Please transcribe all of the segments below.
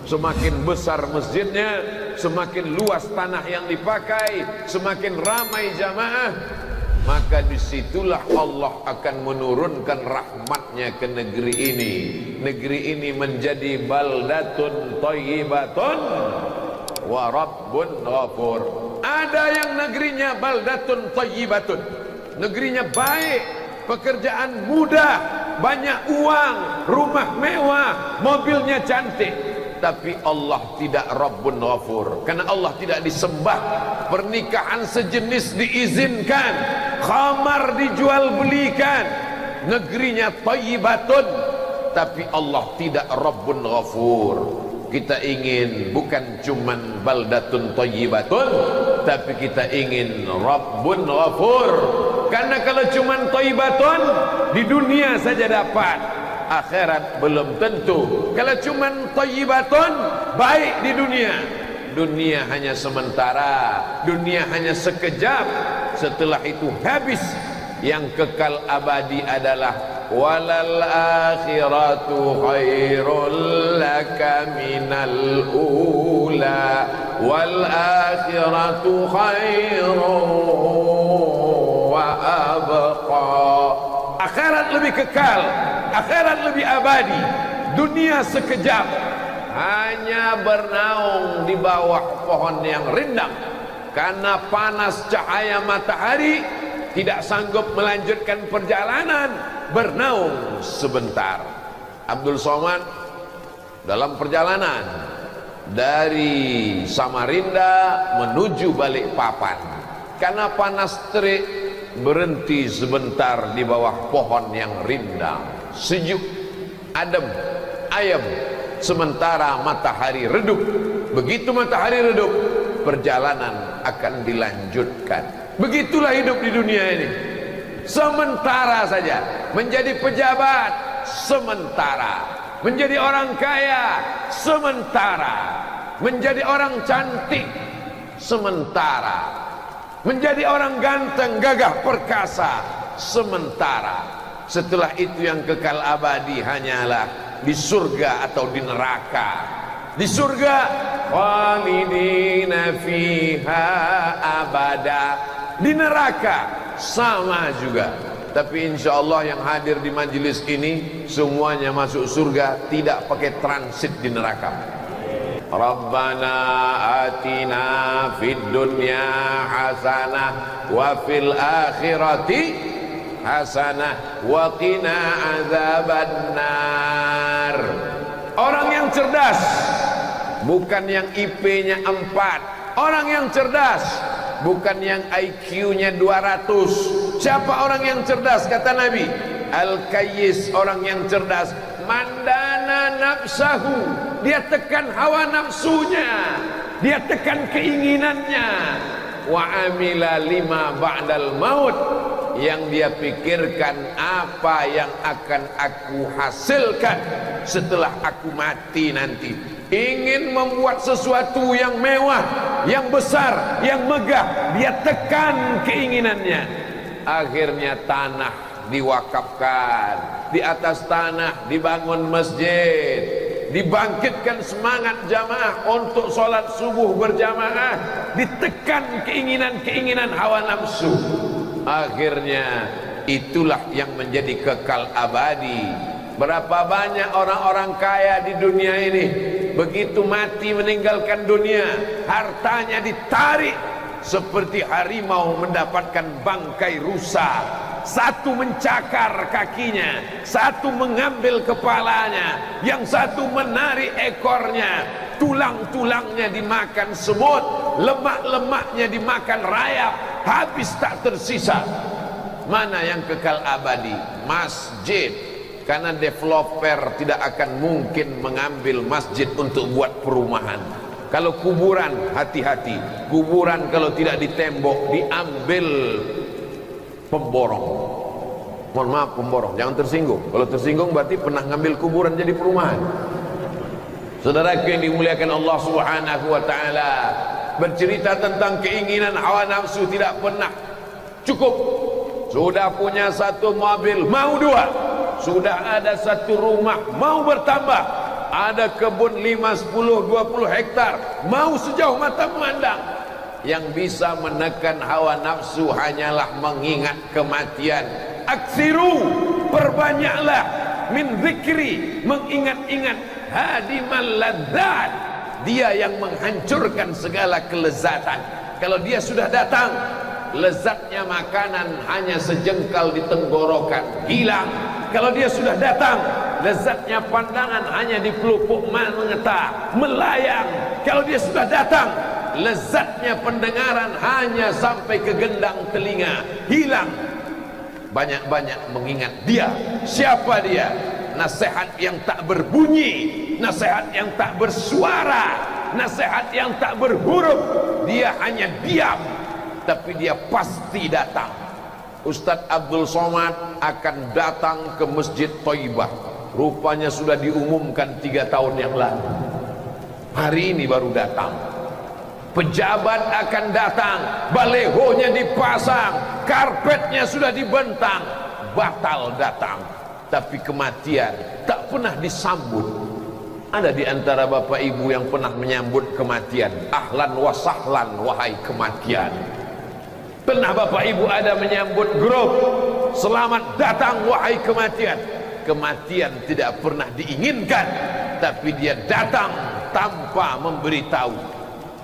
Semakin besar masjidnya, semakin luas tanah yang dipakai, semakin ramai jamaah, maka disitulah Allah akan menurunkan rahmatnya ke negeri ini. Negeri ini menjadi baldatun thayyibatun wa rabbun ghafur. Ada yang negerinya baldatun thayyibatun, negerinya baik, pekerjaan mudah, banyak uang, rumah mewah, mobilnya cantik, tapi Allah tidak Rabbun Ghafur, karena Allah tidak disembah. Pernikahan sejenis diizinkan, khamar dijual belikan, negerinya thayyibatun, tapi Allah tidak Rabbun Ghafur. Kita ingin bukan cuman baldatun thayyibatun, tapi kita ingin Rabbun Ghafur. Karena kalau cuman thayyibatun di dunia saja dapat, akhirat belum tentu. Kalau cuman thayyibatun baik di dunia, dunia hanya sementara, dunia hanya sekejap, setelah itu habis. Yang kekal abadi adalah walal akhiratu khairul laka minal ula wal akhiratu khairu wa abqa. Akhirat lebih kekal, akhirat lebih abadi, dunia sekejap, hanya bernaung di bawah pohon yang rindang karena panas cahaya matahari, tidak sanggup melanjutkan perjalanan, bernaung sebentar. Abdul Somad dalam perjalanan dari Samarinda menuju Balikpapan, karena panas terik berhenti sebentar di bawah pohon yang rindang, sejuk, adem, ayem, sementara matahari redup. Begitu matahari redup, perjalanan akan dilanjutkan. Begitulah hidup di dunia ini, sementara saja. Menjadi pejabat sementara, menjadi orang kaya sementara, menjadi orang cantik sementara, menjadi orang ganteng, gagah, perkasa sementara. Setelah itu yang kekal abadi hanyalah di surga atau di neraka. Di surga khalidina fiha abada, di neraka sama juga. Tapi insya Allah yang hadir di majelis ini semuanya masuk surga, tidak pakai transit di neraka. Rabbana atina fid dunya hasanah wa fil akhirati hasanah wa qina azabannar. Orang yang cerdas bukan yang IP-nya 4. Orang yang cerdas bukan yang IQ-nya 200. Siapa orang yang cerdas? Kata Nabi, Al-Kayyis, orang yang cerdas, mandana nafsahu, dia tekan hawa nafsunya, dia tekan keinginannya. Wa amila lima ba'dal maut, yang dia pikirkan apa yang akan aku hasilkan setelah aku mati nanti. Ingin membuat sesuatu yang mewah, yang besar, yang megah, dia tekan keinginannya. Akhirnya tanah diwakafkan, di atas tanah dibangun masjid, dibangkitkan semangat jamaah untuk sholat subuh berjamaah, ditekan keinginan-keinginan hawa nafsu. Akhirnya itulah yang menjadi kekal abadi. Berapa banyak orang-orang kaya di dunia ini, begitu mati meninggalkan dunia, hartanya ditarik seperti harimau mendapatkan bangkai rusa. Satu mencakar kakinya, satu mengambil kepalanya, yang satu menarik ekornya, tulang-tulangnya dimakan semut, lemak-lemaknya dimakan rayap, habis tak tersisa. Mana yang kekal abadi? Masjid. Karena developer tidak akan mungkin mengambil masjid untuk buat perumahan. Kalau kuburan, hati-hati. Kuburan kalau tidak ditembok, diambil pemborong. Mohon maaf, pemborong, jangan tersinggung. Kalau tersinggung berarti pernah ngambil kuburan jadi perumahan. Saudaraku yang dimuliakan Allah Subhanahu wa taala, bercerita tentang keinginan hawa nafsu tidak pernah cukup. Sudah punya satu mobil, mau dua. Sudah ada satu rumah, mau bertambah. ada kebun 5, 10, 20 hektar, mau sejauh mata memandang. Yang bisa menekan hawa nafsu hanyalah mengingat kematian. Aksiru, perbanyaklah, min zikri, mengingat-ingat hadimal ladzat, dia yang menghancurkan segala kelezatan. Kalau dia sudah datang, lezatnya makanan hanya sejengkal di tenggorokan, hilang. Kalau dia sudah datang, lezatnya pandangan hanya di pelupuk mata, melayang. Kalau dia sudah datang, lezatnya pendengaran hanya sampai ke gendang telinga, hilang. Banyak-banyak mengingat dia. Siapa dia? Nasihat yang tak berbunyi, nasihat yang tak bersuara, nasihat yang tak berhuruf. Dia hanya diam, tapi dia pasti datang. Ustadz Abdul Somad akan datang ke Masjid Thaibah. Rupanya sudah diumumkan 3 tahun yang lalu. Hari ini baru datang. Pejabat akan datang, balehonya dipasang, karpetnya sudah dibentang, batal datang. Tapi kematian tak pernah disambut. Ada di antara bapak ibu yang pernah menyambut kematian? Ahlan wa sahlan wahai kematian. Pernah bapak ibu ada menyambut grup selamat datang wahai kematian? Kematian tidak pernah diinginkan, tapi dia datang tanpa memberitahu.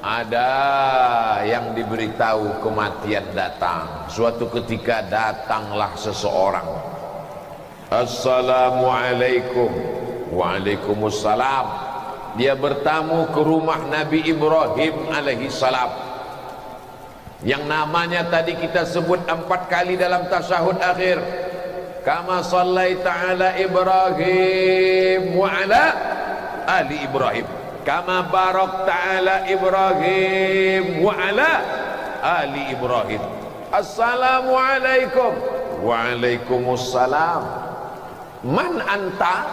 Ada yang diberitahu kematian datang. Suatu ketika datanglah seseorang. Assalamualaikum. Waalaikumsalam. Dia bertamu ke rumah Nabi Ibrahim alaihi salam, yang namanya tadi kita sebut 4 kali dalam tasyahud akhir. Kama sallaita ala Ibrahim wa ala ali Ibrahim, kama barakta ala Ibrahim wa ala ali Ibrahim. Assalamualaikum. Waalaikumsalam. Man anta?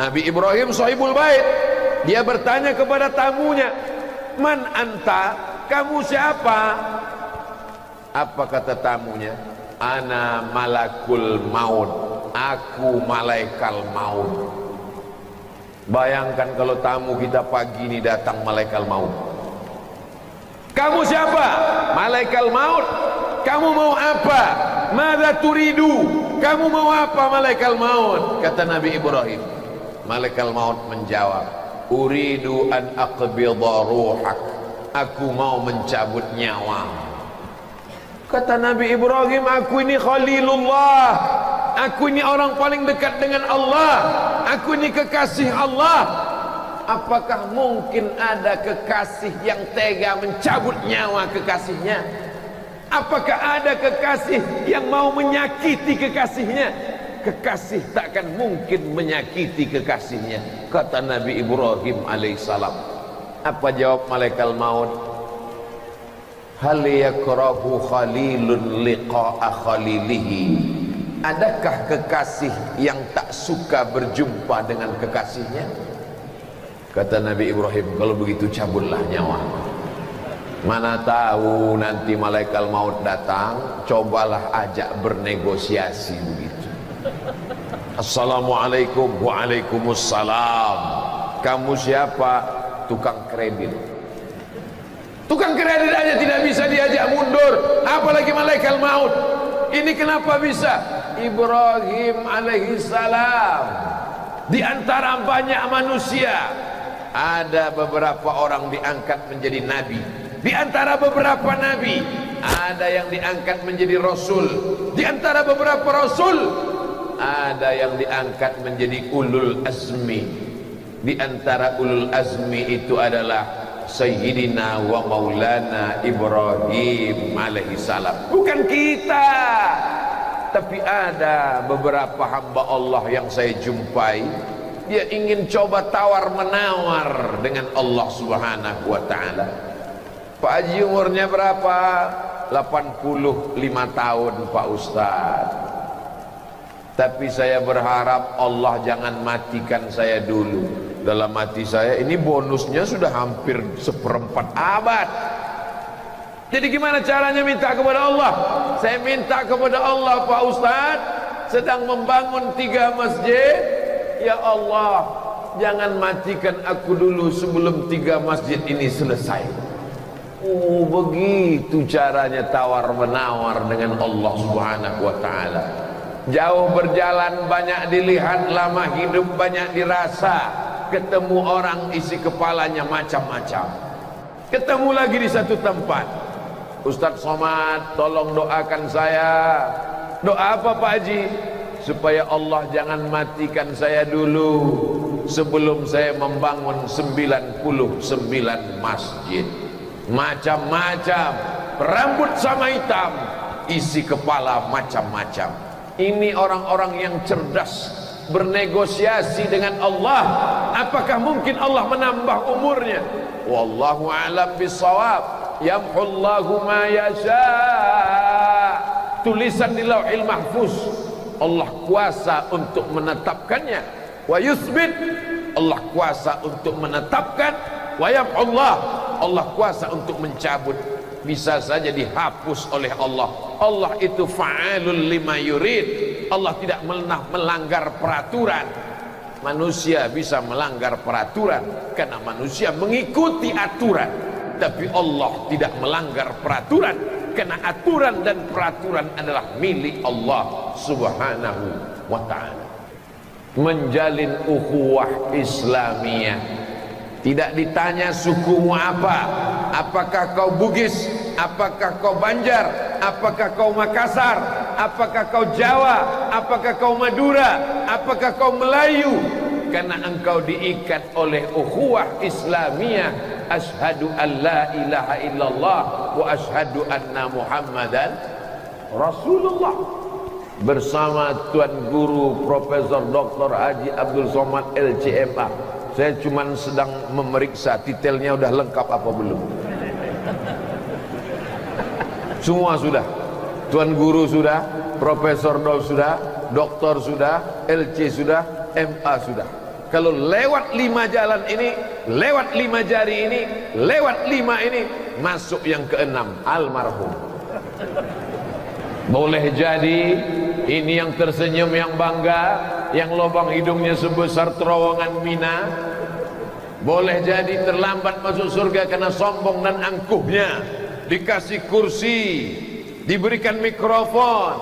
Nabi Ibrahim sahibul bait. Dia bertanya kepada tamunya, man anta? Kamu siapa? Apa kata tamunya? Ana malakul maut. Aku malaikat maut. Bayangkan kalau tamu kita pagi ini datang malaikat maut. Kamu siapa? Malaikat maut. Kamu mau apa? Madza turidu? Kamu mau apa malaikat maut? Kata Nabi Ibrahim. Malaikat maut menjawab, uridu an aqbidha ruhak. Aku mau mencabut nyawa. Kata Nabi Ibrahim, aku ini Khalilullah, aku ini orang paling dekat dengan Allah, aku ini kekasih Allah. Apakah mungkin ada kekasih yang tega mencabut nyawa kekasihnya? Apakah ada kekasih yang mau menyakiti kekasihnya? Kekasih takkan mungkin menyakiti kekasihnya. Kata Nabi Ibrahim alaihissalam. Apa jawab malaikat maut? Hal yakrahu khalilun liqa'a khalilihi. Adakah kekasih yang tak suka berjumpa dengan kekasihnya? Kata Nabi Ibrahim, kalau begitu cabutlah nyawa. Mana tahu nanti malaikat maut datang, cobalah ajak bernegosiasi begitu. Assalamualaikum. Waalaikumsalam. Kamu siapa? Tukang kredit. Tukang kredit aja tidak bisa diajak mundur, apalagi malaikat maut. Ini kenapa bisa? Ibrahim alaihi salam. Di antara banyak manusia, ada beberapa orang diangkat menjadi nabi. Di antara beberapa nabi, ada yang diangkat menjadi rasul. Di antara beberapa rasul, ada yang diangkat menjadi ulul azmi. Di antara ulul azmi itu adalah Sayyidina wa Maulana Ibrahim alaihi salam. Bukan kita, tapi ada beberapa hamba Allah yang saya jumpai, dia ingin coba tawar menawar dengan Allah subhanahu wa ta'ala. Pak Haji umurnya berapa? 85 tahun Pak Ustadz. Tapi saya berharap Allah jangan matikan saya dulu. Dalam hati saya ini bonusnya sudah hampir 1/4 abad. Jadi gimana caranya minta kepada Allah? Saya minta kepada Allah, Pak Ustadz sedang membangun 3 masjid. Ya Allah, jangan matikan aku dulu sebelum 3 masjid ini selesai. Oh, begitu caranya tawar menawar dengan Allah Subhanahu wa taala. Jauh berjalan banyak dilihat, lama hidup banyak dirasa. Ketemu orang isi kepalanya macam-macam. Ketemu lagi di satu tempat. Ustadz Somad, tolong doakan saya. Doa apa Pak Haji? Supaya Allah jangan matikan saya dulu sebelum saya membangun 99 masjid. Macam-macam, rambut sama hitam, isi kepala macam-macam. Ini orang-orang yang cerdas, bernegosiasi dengan Allah. Apakah mungkin Allah menambah umurnya? Wallahu a'lam bissawab. Yamhullahu ma yasha. Tulisan di Lauhil Mahfuz, Allah kuasa untuk menetapkannya. Wa yuthbit, Allah kuasa untuk menetapkan. Wa yamhullah, Allah kuasa untuk mencabut. Bisa saja dihapus oleh Allah. Allah itu fa'alul lima yurid. Allah tidak melanggar peraturan. Manusia bisa melanggar peraturan karena manusia mengikuti aturan, tapi Allah tidak melanggar peraturan karena aturan dan peraturan adalah milik Allah Subhanahu wa ta'ala. Menjalin ukhuwah Islamiyah, tidak ditanya sukumu apa, apakah kau Bugis, apakah kau Banjar, apakah kau Makassar, apakah kau Jawa, apakah kau Madura, apakah kau Melayu, karena engkau diikat oleh ukhuwah Islamiyah. Ashhadu an la ilaha illallah wa ashhadu anna Muhammadan Rasulullah. Bersama Tuan Guru Profesor Dr. Haji Abdul Somad LCMA. Saya cuma sedang memeriksa detailnya udah lengkap apa belum. Semua sudah. Tuan Guru sudah, Profesor Dol sudah, Doktor sudah, LC sudah, MA sudah. Kalau lewat 5 jalan ini, lewat 5 jari ini, lewat 5 ini, masuk yang ke-6, almarhum. Boleh jadi ini yang tersenyum, yang bangga, yang lubang hidungnya sebesar terowongan Mina. Boleh jadi terlambat masuk surga karena sombong dan angkuhnya. Dikasih kursi, diberikan mikrofon,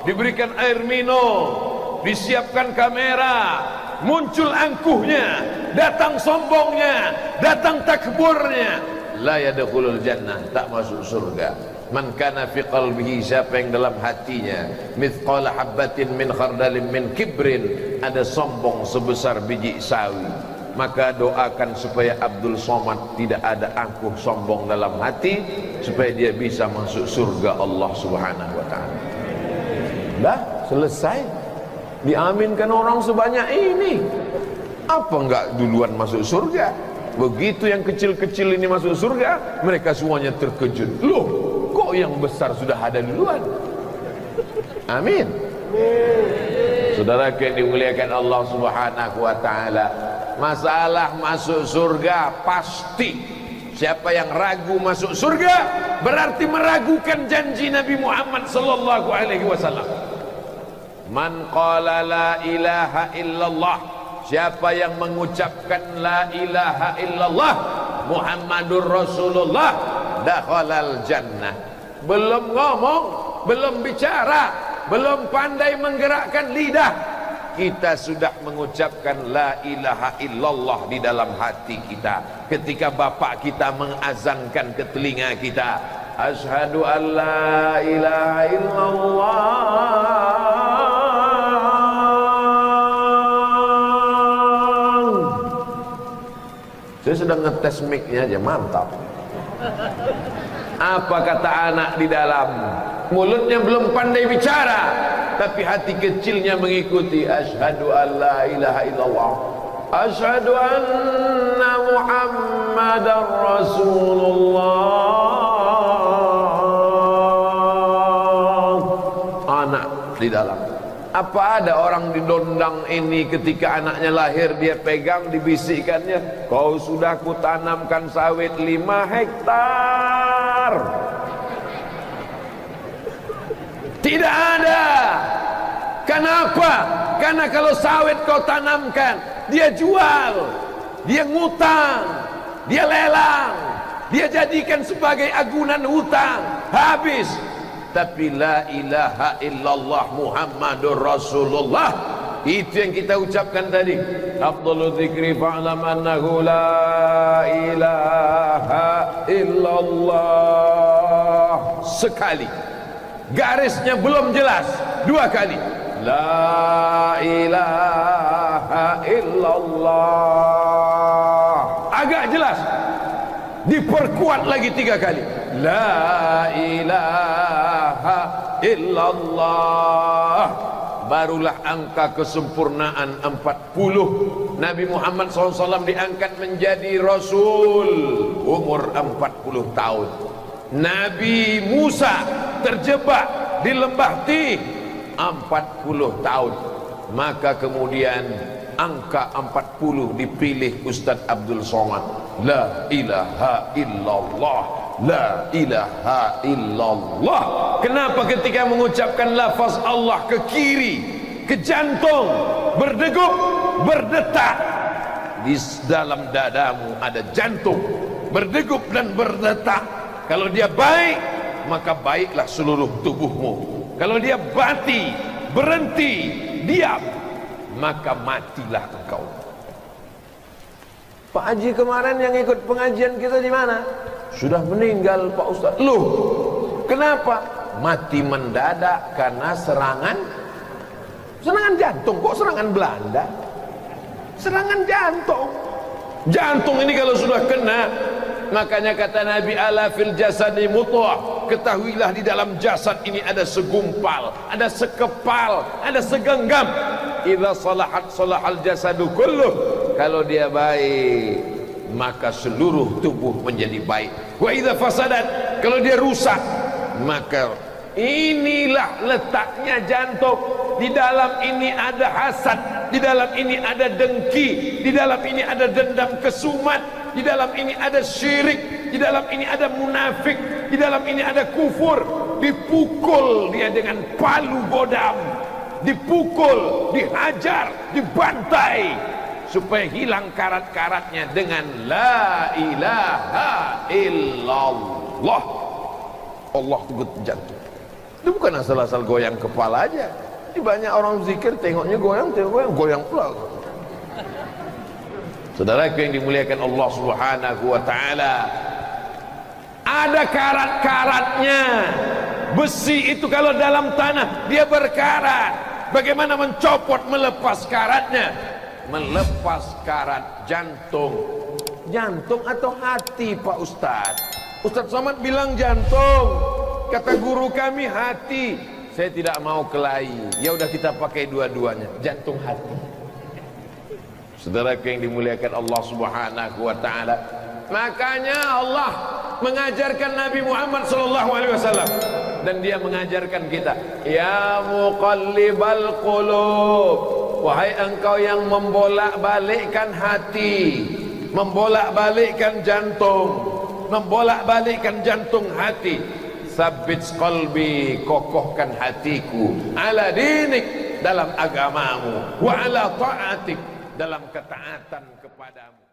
diberikan air minum, disiapkan kamera, muncul angkuhnya, datang sombongnya, datang takburnya. La yadkhulul jannah, tak masuk surga. Man kana fi qalbihi, siapa yang dalam hatinya mithqala habbatin min khardalin min kibrin, ada sombong sebesar biji sawi, maka doakan supaya Abdul Somad tidak ada angkuh sombong dalam hati, supaya dia bisa masuk surga Allah Subhanahu wa ta'ala. Dah selesai, diaminkan orang sebanyak ini. Apa enggak duluan masuk surga? Begitu yang kecil-kecil ini masuk surga, mereka semuanya terkejut. Loh, kok yang besar sudah ada duluan? Amin. Saudara yang dimuliakan Allah Subhanahu wa ta'ala, masalah masuk surga pasti. Siapa yang ragu masuk surga berarti meragukan janji Nabi Muhammad sallallahu alaihi wasallam. Man qala la ilaha illallah, siapa yang mengucapkan la ilaha illallah Muhammadur Rasulullah, dakhalal jannah. Belum ngomong, belum bicara, belum pandai menggerakkan lidah, kita sudah mengucapkan la ilaha illallah di dalam hati kita. Ketika bapak kita mengazankan ke telinga kita, asyhadu an la ilaha illallah, saya sedang ngetes mic-nya aja, mantap. Apa kata anak di dalam? Mulutnya belum pandai bicara, tapi hati kecilnya mengikuti. Asyhadu an la ilaha illallah, asyhadu anna Muhammadar Rasulullah. Anak di dalam. Apa ada orang didondang ini ketika anaknya lahir, dia pegang, dibisikkannya, kau sudah kutanamkan sawit 5 hektar. Tidak ada. Kenapa? Karena kalau sawit kau tanamkan, dia jual, dia ngutang, dia lelang, dia jadikan sebagai agunan hutang, habis. Tapi la ilaha illallah Muhammadur Rasulullah, itu yang kita ucapkan tadi. Afdhalul dzikri fa'lam annahu la ilaha illallah. Sekali, garisnya belum jelas, 2 kali. La ilaha illallah, agak jelas, diperkuat lagi 3 kali. La ilaha illallah, barulah angka kesempurnaan 40. Nabi Muhammad SAW diangkat menjadi Rasul umur 40 tahun. Nabi Musa terjebak di lembah Tih 40 tahun. Maka kemudian angka 40 dipilih Ustadz Abdul Somad. La ilaha illallah, la ilaha illallah. Kenapa ketika mengucapkan lafaz Allah ke kiri, ke jantung, berdegup, berdetak? Di dalam dadamu ada jantung berdegup dan berdetak. Kalau dia baik, maka baiklah seluruh tubuhmu. Kalau dia mati, berhenti, diam, maka matilah engkau. Pak Haji kemarin yang ikut pengajian kita di mana? Sudah meninggal Pak Ustadz. Loh, kenapa? Mati mendadak karena serangan jantung. Kok serangan Belanda? Serangan jantung. Jantung ini kalau sudah kena, makanya kata Nabi, ala fil jasadi mutwah, ketahuilah di dalam jasad ini ada segumpal, ada sekepal, ada segenggam. Idza salahat salahal jasadu kulluh, kalau dia baik maka seluruh tubuh menjadi baik. Wa idza fasadat, kalau dia rusak, maka inilah letaknya jantung. Di dalam ini ada hasad, di dalam ini ada dengki, di dalam ini ada dendam kesumat, di dalam ini ada syirik, di dalam ini ada munafik, di dalam ini ada kufur. Dipukul dia dengan palu bodam, dipukul, dihajar, dibantai, supaya hilang karat-karatnya dengan la ilaha illallah. Allah tegut jantung. Itu bukan asal-asal goyang kepala aja. Ini banyak orang zikir tengoknya goyang, goyang pula. Saudara yang dimuliakan Allah Subhanahu wa taala, ada karat-karatnya. Besi itu kalau dalam tanah dia berkarat. Bagaimana mencopot, melepas karatnya? Melepas karat jantung. Jantung atau hati Pak Ustadz? Ustadz Somad bilang jantung, kata guru kami hati. Saya tidak mau kelahi. Ya udah kita pakai dua-duanya, jantung hati. Saudara yang dimuliakan Allah Subhanahu wa taala, makanya Allah mengajarkan Nabi Muhammad SAW, dan dia mengajarkan kita, ya muqallibal qulub, wahai engkau yang membolak-balikkan hati, membolak-balikkan jantung, membolak-balikkan jantung hati. Sabbit qalbi, kokohkan hatiku, ala dinik, dalam agamamu, wa ala ta'atik, dalam ketaatan kepadamu.